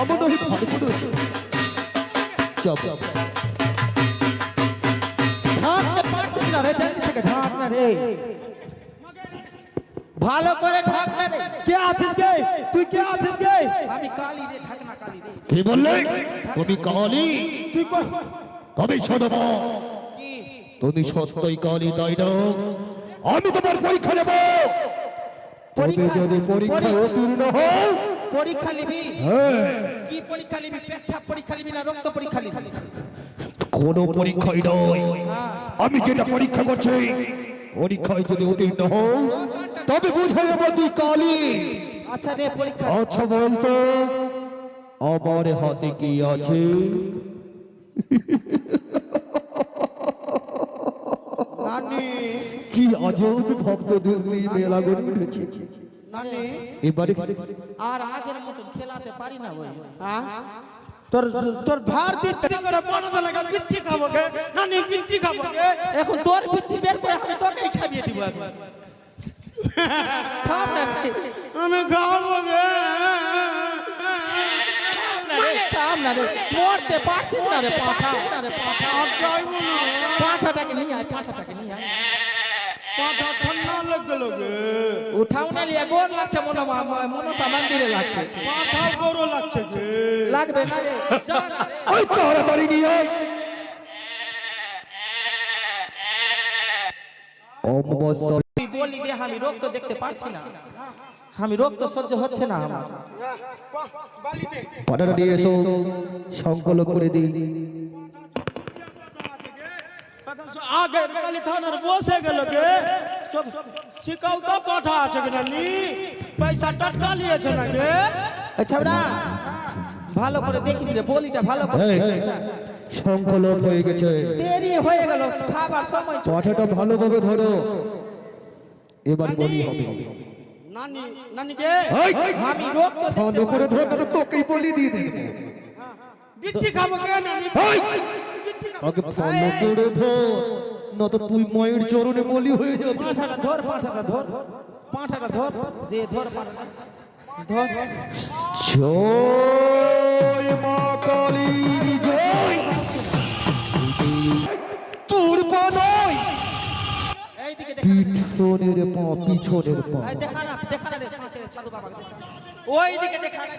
নবনহি ভালো করেছে। চপ ঢাকতে পারছিস না রে, জলদি থেকে ঢাক না রে, ভালো করে ঢাক না রে। কে আছিস গে? তুই কে আছিস গে? আমি কালী রে, ঢাক না কালী রে। কি বললে? তুমি কালী? তুই কই? তবে শোনো মা, কি তুমি সত্যই কালী তাই না? আমি তোমার পরীক্ষা নেব। তুমি যদি পরীক্ষায় উত্তীর্ণ হও, পরীক্ষা নিবি? হ্যাঁ, কি পরীক্ষা নিবি? পেচ্ছাপ পরীক্ষা নিবি না রক্ত পরীক্ষা নিবি? কোনো পরীক্ষাই নয়। হ্যাঁ। আমি যেটা পরীক্ষা করছি, পরীক্ষায় যদি উত্তীর্ণ হও তবে বুঝে যাবো তুই কালী। আচ্ছা রে পরীক্ষা। আচ্ছা বলতো আমার হাতে কি আছে? নানি কি আজব ভক্তদের নিয়ে মেলা গড়ে উঠেছে। নানি এবারে আর আগের মতন খেলাতে পারি না ভাই। হ্যাঁ তোর তোর ভার দিচ্ছি করে পড়াতে লাগা পিচ্ছি খাবো গে নানি পিচ্ছি খাবো গে এখন তোর পিচ্ছি বের করে আমি তোকেই খাইয়ে দিব এখন। থাম না রে, আমি খাবো গে থাম না রে, মরতে পারছিস না রে পাঠা। আর যাইবো না পাঠাটাকে নিয়ে আয়, পাঠাটাকে নিয়ে আয়। পাঠা ঠান্ডা লাগ গেল গে উঠাও না লিয়া, গোর লাগছে মনসা মন্দিরে লাগছে। পাঠা বড় লাগছে গে লাগবে না রে, যা না রে। ওই তাড়াতাড়ি নিয়ে আয়। তুই বলি দে, আমি রোগ তো দেখতে পারছি না, আমি রোগ তো সহ্য হচ্ছে না আমার। পাটাটা নিয়ে এসো, সংকলন করে দিই। আগের কালী থানার বসে গেল গে সব শিকাও তো পাঠা আছে গে নানি পয়সা টাটকা লিয়েছে না গে আচ্ছা ওরা ভালো করে দেখিস রে, বলিটা ভালো করে এই, দেখিস। আচ্ছা, সংকলন হয়ে গেছে। দেরি হয়ে গেল, খাবার সময় চলে। পাটাটা ভালোভাবে ধরো, এবার বলি হবে। নানি নানি গে এই, আমি রোগ তো বন্ধ দেখতে করে পারছি ধরো, তো তোকেই বলি দিয়ে দিই। বিচ্ছি খাবো গে নানি এই, বিচ্ছি খাবো। আগে ফলো করে ধর, না তো তুই মায়ের চরণে বলি হয়ে যাবে। পাঁঠাটা ধর, পাঁঠাটা ধর, পাঁঠাটা ধর, যে ধর পাঁঠাটা ধর। জয় মা কালী জয়। তোর পা নয়, এইদিকে দেখা না, পিছনের পা, পিছনের পা। এই দেখা না রে, পাঁচের সাধু বাবাকে দেখা, ওই দিকে দেখা না।